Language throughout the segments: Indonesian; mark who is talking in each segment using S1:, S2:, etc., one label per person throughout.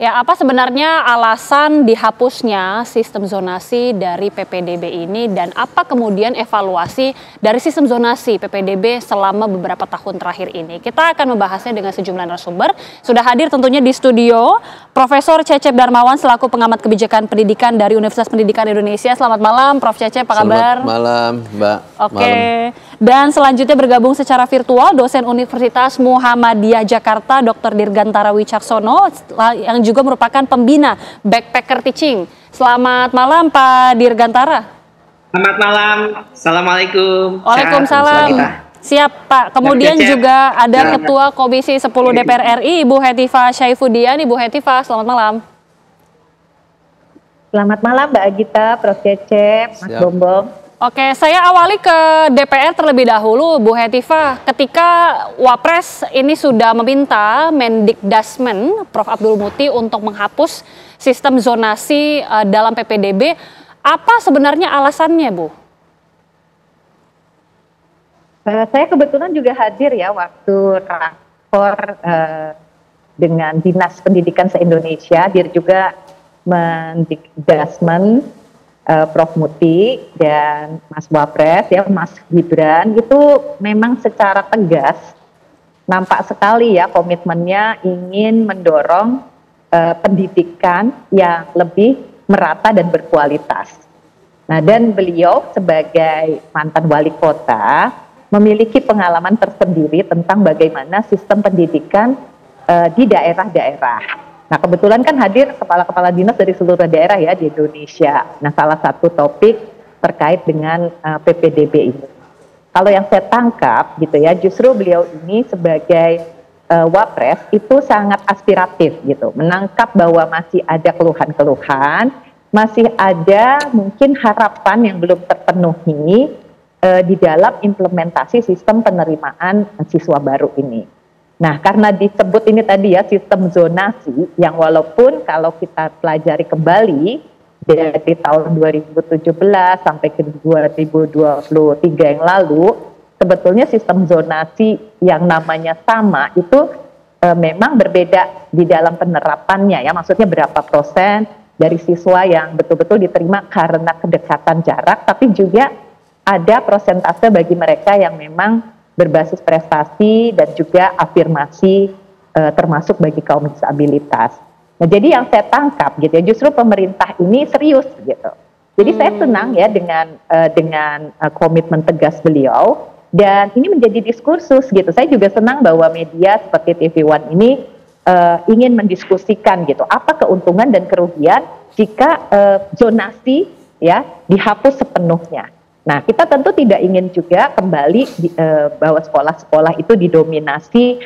S1: Ya, apa sebenarnya alasan dihapusnya sistem zonasi dari PPDB ini dan apa kemudian evaluasi dari sistem zonasi PPDB selama beberapa tahun terakhir ini? Kita akan membahasnya dengan sejumlah narasumber. Sudah hadir tentunya di studio Profesor Cecep Darmawan selaku pengamat kebijakan pendidikan dari Universitas Pendidikan Indonesia. Selamat malam Prof. Cecep, apa kabar?
S2: Selamat malam, Mbak.
S1: Oke. Dan selanjutnya bergabung secara virtual dosen Universitas Muhammadiyah Jakarta Dr. Dirgantara Wicaksono yang juga merupakan pembina Backpacker Teaching. Selamat malam Pak Dirgantara.
S3: Selamat malam. Assalamualaikum.
S1: Waalaikumsalam. Siap Pak. Kemudian juga ada Ketua Komisi 10 DPR RI Ibu Hetifah Syaifuddin. Ibu Hetifah, selamat malam.
S4: Selamat malam Mbak Agita, Prof. Cecep, Mas Bombong.
S1: Oke, saya awali ke DPR terlebih dahulu, Bu Hetifah. Ketika Wapres ini sudah meminta Mendikdasmen, Prof. Abdul Muti untuk menghapus sistem zonasi dalam PPDB, apa sebenarnya alasannya, Bu?
S4: Saya kebetulan juga hadir ya waktu rakor dengan Dinas Pendidikan se-Indonesia, dia juga Mendikdasmen, Prof. Muti dan Mas Wapres ya, Mas Gibran itu memang secara tegas nampak sekali ya komitmennya ingin mendorong pendidikan yang lebih merata dan berkualitas. Nah, dan beliau sebagai mantan wali kota memiliki pengalaman tersendiri tentang bagaimana sistem pendidikan di daerah-daerah. Nah, kebetulan kan hadir kepala-kepala dinas dari seluruh daerah ya di Indonesia. Nah, salah satu topik terkait dengan PPDB ini. Kalau yang saya tangkap gitu ya, justru beliau ini sebagai Wapres itu sangat aspiratif gitu. Menangkap bahwa masih ada keluhan-keluhan, masih ada mungkin harapan yang belum terpenuhi di dalam implementasi sistem penerimaan siswa baru ini. Nah, karena disebut ini tadi ya sistem zonasi yang walaupun kalau kita pelajari kembali dari tahun 2017 sampai ke 2023 yang lalu, sebetulnya sistem zonasi yang namanya sama itu memang berbeda di dalam penerapannya ya, maksudnya berapa persen dari siswa yang betul-betul diterima karena kedekatan jarak, tapi juga ada persentase bagi mereka yang memang berbasis prestasi dan juga afirmasi termasuk bagi kaum disabilitas. Nah, jadi yang saya tangkap gitu ya, justru pemerintah ini serius gitu. Jadi saya senang ya dengan komitmen tegas beliau dan ini menjadi diskursus gitu. Saya juga senang bahwa media seperti TV One ini ingin mendiskusikan gitu apa keuntungan dan kerugian jika zonasi ya dihapus sepenuhnya. Nah, kita tentu tidak ingin juga kembali bahwa sekolah-sekolah itu didominasi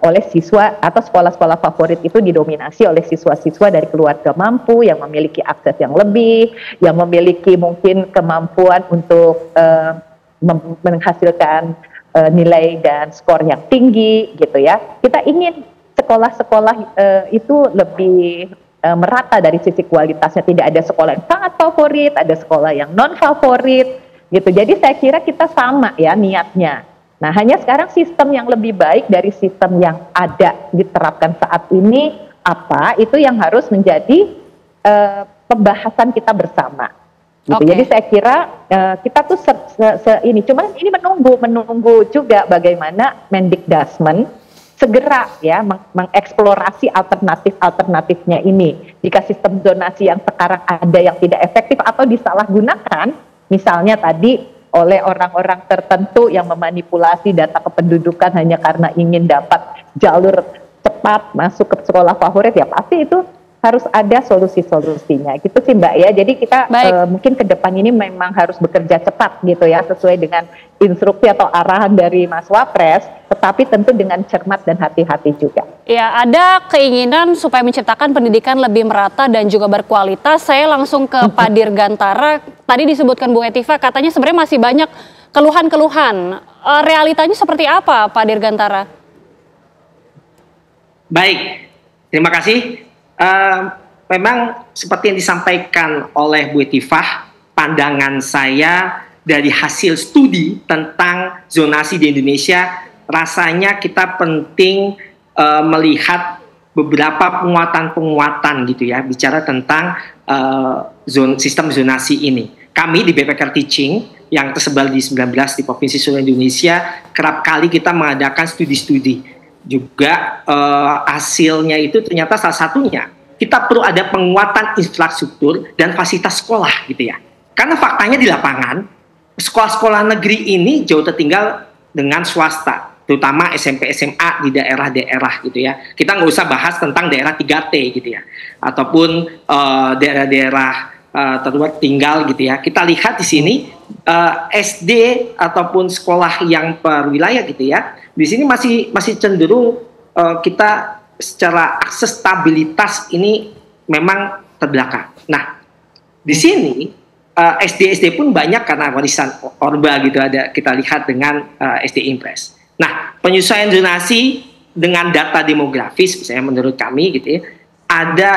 S4: oleh siswa atau sekolah-sekolah favorit itu didominasi oleh siswa-siswa dari keluarga mampu yang memiliki akses yang lebih, yang memiliki mungkin kemampuan untuk menghasilkan nilai dan skor yang tinggi gitu ya. Kita ingin sekolah-sekolah itu lebih merata dari sisi kualitasnya, tidak ada sekolah yang sangat favorit, ada sekolah yang non favorit gitu. Jadi saya kira kita sama ya niatnya. Nah, hanya sekarang sistem yang lebih baik dari sistem yang ada diterapkan saat ini apa itu yang harus menjadi pembahasan kita bersama. Gitu. Jadi saya kira kita tuh ini, cuman ini menunggu juga bagaimana Mendikdasmen segera ya mengeksplorasi alternatifnya ini. Jika sistem zonasi yang sekarang ada yang tidak efektif atau disalahgunakan, misalnya tadi oleh orang-orang tertentu yang memanipulasi data kependudukan hanya karena ingin dapat jalur cepat masuk ke sekolah favorit, ya pasti itu harus ada solusi-solusinya gitu sih Mbak ya. Jadi kita mungkin ke depan ini memang harus bekerja cepat gitu ya, sesuai dengan instruksi atau arahan dari Mas Wapres, tetapi tentu dengan cermat dan hati-hati juga.
S1: Ya, ada keinginan supaya menciptakan pendidikan lebih merata dan juga berkualitas. Saya langsung ke Pak Dirgantara. Tadi disebutkan Bu Hetifah katanya sebenarnya masih banyak keluhan-keluhan. Realitanya seperti apa Pak Dirgantara?
S3: Baik, terima kasih. Memang seperti yang disampaikan oleh Bu Hetifah, pandangan saya dari hasil studi tentang zonasi di Indonesia, rasanya kita penting melihat beberapa penguatan gitu ya, bicara tentang sistem zonasi ini. Kami di BPK Teaching yang tersebar di 19 di Provinsi seluruh Indonesia, kerap kali kita mengadakan studi-studi. Juga hasilnya itu ternyata salah satunya, kita perlu ada penguatan infrastruktur dan fasilitas sekolah gitu ya. Karena faktanya di lapangan, sekolah-sekolah negeri ini jauh tertinggal dengan swasta, terutama SMP SMA di daerah-daerah gitu ya. Kita nggak usah bahas tentang daerah 3T gitu ya, ataupun daerah-daerah terluar tinggal gitu ya. Kita lihat di sini SD ataupun sekolah yang per wilayah gitu ya. Di sini masih cenderung kita secara akses stabilitas ini memang terbelakang. Nah, di sini SD pun banyak karena warisan Orba gitu, ada kita lihat dengan SD Impres. Nah, penyesuaian zonasi dengan data demografis, misalnya menurut kami gitu ya,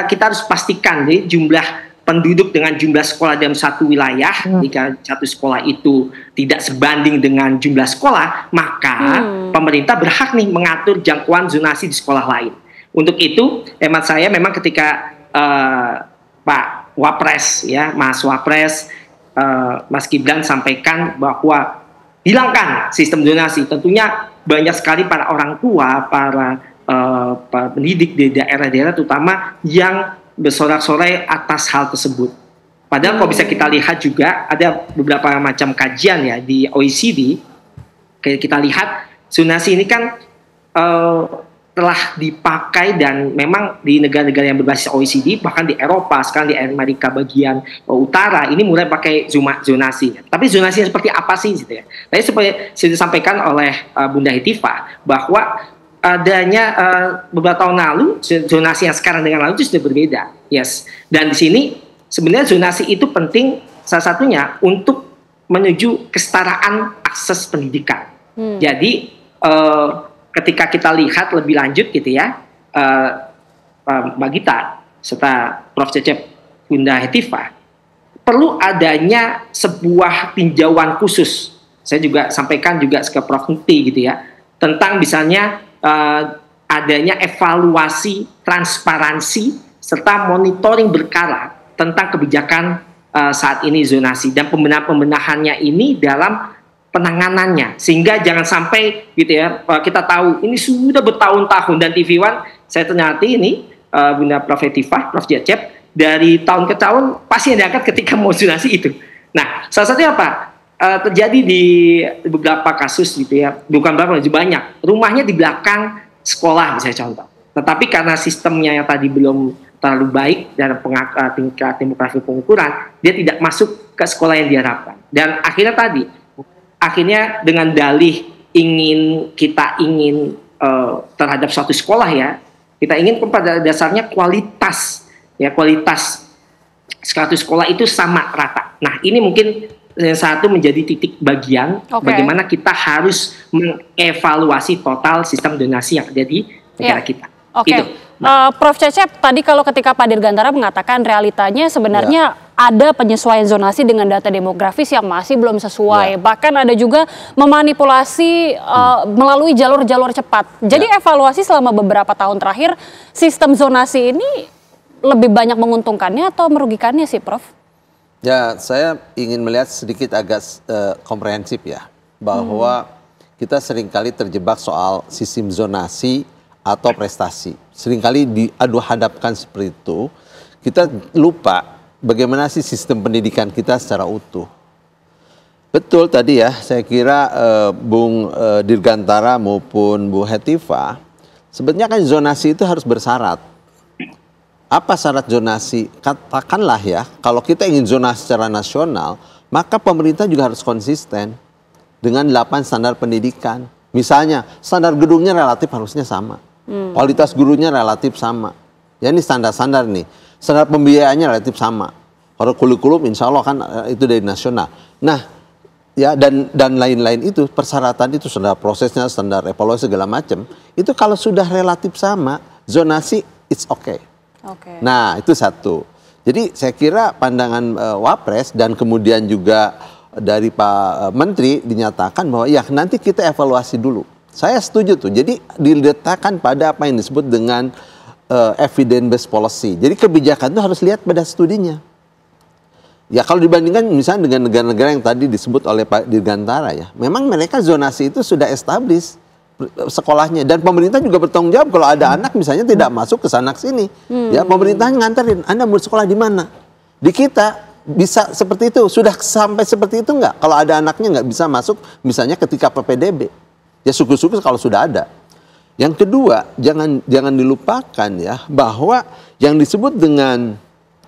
S3: kita harus pastikan nih jumlah penduduk dengan jumlah sekolah dalam satu wilayah. Jika satu sekolah itu tidak sebanding dengan jumlah sekolah, maka pemerintah berhak nih mengatur jangkauan zonasi di sekolah lain. Untuk itu, hemat saya memang ketika Pak Wapres ya, Mas Wapres, Mas Gibran sampaikan bahwa hilangkan sistem zonasi, tentunya banyak sekali para orang tua, para pendidik di daerah-daerah terutama yang bersorak-sorai atas hal tersebut. Padahal kalau bisa kita lihat juga ada beberapa macam kajian ya di OECD, kayak kita lihat zonasi ini kan telah dipakai dan memang di negara-negara yang berbasis OECD, bahkan di Eropa, sekarang di Amerika bagian utara ini mulai pakai zonasi. Tapi zonasi seperti apa sih gitu ya? Tadi seperti sudah disampaikan oleh Bunda Hetifah bahwa adanya beberapa tahun lalu zonasi yang sekarang dengan lalu itu sudah berbeda, yes. Dan di sini sebenarnya zonasi itu penting salah satunya untuk menuju kesetaraan akses pendidikan. Jadi ketika kita lihat lebih lanjut gitu ya, Mbak Gita serta Prof. Cecep, Bunda Hetifah, perlu adanya sebuah tinjauan khusus. Saya juga sampaikan juga ke Prof. Muti gitu ya, tentang misalnya adanya evaluasi, transparansi, serta monitoring berkala tentang kebijakan saat ini zonasi dan pembenahannya ini dalam penanganannya, sehingga jangan sampai gitu ya, kita tahu ini sudah bertahun-tahun dan TV One saya ternyata ini Bunda Prof. Hetifah, Prof. Cecep, dari tahun ke tahun pasti ada angkat ketika mau zonasi itu. Nah, salah satunya apa? Terjadi di beberapa kasus gitu ya, bukan berapa, lebih banyak. Rumahnya di belakang sekolah misalnya contoh. Tetapi karena sistemnya yang tadi belum terlalu baik dan tingkat demografi pengukuran, dia tidak masuk ke sekolah yang diharapkan. Dan akhirnya dengan dalih kita ingin terhadap suatu sekolah ya, kita ingin pada dasarnya kualitas suatu sekolah itu sama rata. Nah, ini mungkin yang satu menjadi titik bagian bagaimana kita harus mengevaluasi total sistem donasi yang ada di negara kita. Itu.
S1: Prof. Cecep, tadi kalau ketika Pak Dirgantara mengatakan realitanya sebenarnya ada penyesuaian zonasi dengan data demografis yang masih belum sesuai. Bahkan ada juga memanipulasi melalui jalur-jalur cepat. Jadi evaluasi selama beberapa tahun terakhir, sistem zonasi ini lebih banyak menguntungkannya atau merugikannya sih, Prof?
S2: Ya, saya ingin melihat sedikit agak komprehensif ya, bahwa kita seringkali terjebak soal sistem zonasi atau prestasi. Seringkali diadu-hadapkan seperti itu, kita lupa bagaimana sih sistem pendidikan kita secara utuh. Betul tadi ya, saya kira Bung Dirgantara maupun Bu Hetifah, sebenarnya kan zonasi itu harus bersyarat. Apa syarat zonasi? Katakanlah ya, kalau kita ingin zonasi secara nasional, maka pemerintah juga harus konsisten dengan 8 standar pendidikan. Misalnya, standar gedungnya relatif harusnya sama. Kualitas gurunya relatif sama. Ya ini standar-standar nih. Standar pembiayaannya relatif sama. Kalau kurikulum insya Allah kan itu dari nasional. Nah, ya dan lain-lain itu, persyaratan itu, standar prosesnya, standar evaluasi segala macam, itu kalau sudah relatif sama, zonasi it's okay. Nah, itu satu. Jadi saya kira pandangan Wapres dan kemudian juga dari Pak Menteri dinyatakan bahwa ya nanti kita evaluasi dulu. Saya setuju tuh. Jadi diletakkan pada apa yang disebut dengan evidence based policy. Jadi kebijakan itu harus lihat pada studinya. Ya kalau dibandingkan misalnya dengan negara-negara yang tadi disebut oleh Pak Dirgantara ya, memang mereka zonasi itu sudah established sekolahnya, dan pemerintah juga bertanggung jawab kalau ada anak misalnya tidak masuk ke sana sini. Ya pemerintah nganterin, Anda mau sekolah di mana? Di kita bisa seperti itu, sudah sampai seperti itu nggak? Kalau ada anaknya nggak bisa masuk misalnya ketika PPDB, ya syukur-syukur kalau sudah ada. Yang kedua, jangan dilupakan ya bahwa yang disebut dengan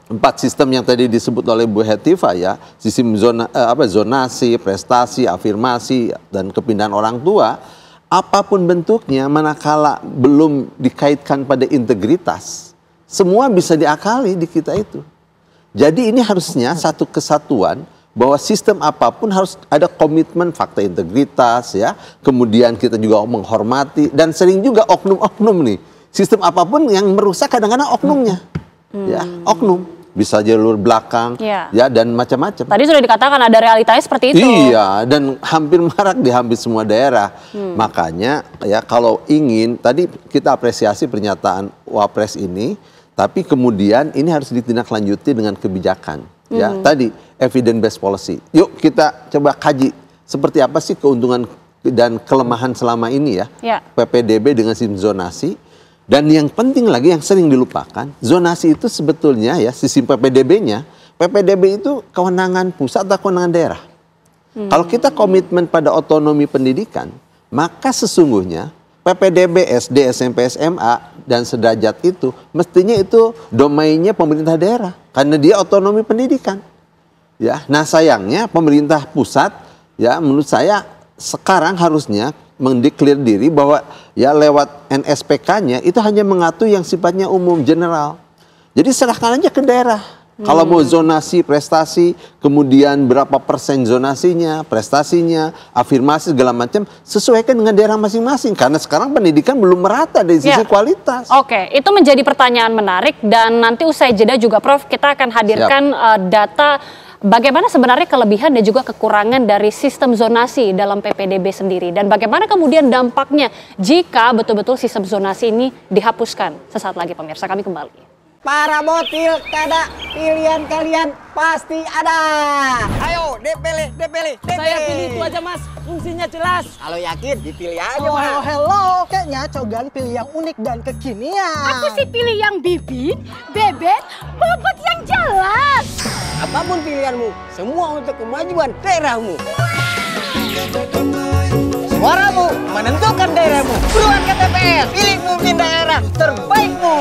S2: 4 sistem yang tadi disebut oleh Bu Hetiva ya, sistem zonasi, prestasi, afirmasi, dan kepindahan orang tua, apapun bentuknya, manakala belum dikaitkan pada integritas, semua bisa diakali di kita itu. Jadi ini harusnya satu kesatuan, bahwa sistem apapun harus ada komitmen fakta integritas ya, kemudian kita juga menghormati, dan sering juga oknum-oknum nih, sistem apapun yang merusak kadang-kadang oknumnya, ya oknum. Bisa jalur belakang, ya dan macam-macam.
S1: Tadi sudah dikatakan ada realitanya seperti itu.
S2: Iya, dan hampir marak di hampir semua daerah. Makanya ya kalau ingin, tadi kita apresiasi pernyataan Wapres ini, tapi kemudian ini harus ditindaklanjuti dengan kebijakan. Ya, tadi evidence based policy. Yuk kita coba kaji seperti apa sih keuntungan dan kelemahan selama ini ya. PPDB dengan sistem zonasi. Dan yang penting lagi yang sering dilupakan, zonasi itu sebetulnya ya sistem PPDB-nya, PPDB itu kewenangan pusat atau kewenangan daerah. Kalau kita komitmen pada otonomi pendidikan, maka sesungguhnya PPDB SD, SMP, SMA dan sederajat itu mestinya itu domainnya pemerintah daerah karena dia otonomi pendidikan. Ya, nah sayangnya pemerintah pusat ya menurut saya sekarang harusnya mendeklar diri bahwa ya lewat NSPK-nya itu hanya mengatur yang sifatnya umum, general. Jadi serahkan aja ke daerah. Kalau mau zonasi, prestasi, kemudian berapa persen zonasinya, prestasinya, afirmasi segala macam, sesuaikan dengan daerah masing-masing. Karena sekarang pendidikan belum merata dari sisi kualitas.
S1: Oke, itu menjadi pertanyaan menarik, dan nanti usai jeda juga Prof, kita akan hadirkan data bagaimana sebenarnya kelebihan dan juga kekurangan dari sistem zonasi dalam PPDB sendiri, dan bagaimana kemudian dampaknya jika betul-betul sistem zonasi ini dihapuskan. Sesaat lagi pemirsa, kami kembali.
S5: Para botil, kada pilihan kalian pasti ada. Ayo, dipilih.
S6: Saya pilih itu aja mas, fungsinya jelas.
S5: Kalau yakin, dipilih aja
S6: Mas.
S7: Hello, kayaknya Cogan pilih yang unik dan kekinian.
S8: Aku sih pilih yang bibit, bebet, bobot yang jelas.
S5: Apapun pilihanmu, semua untuk kemajuan daerahmu. Suaramu menentukan daerahmu. Keluar ke TPR, pilih pemimpin daerah terbaikmu.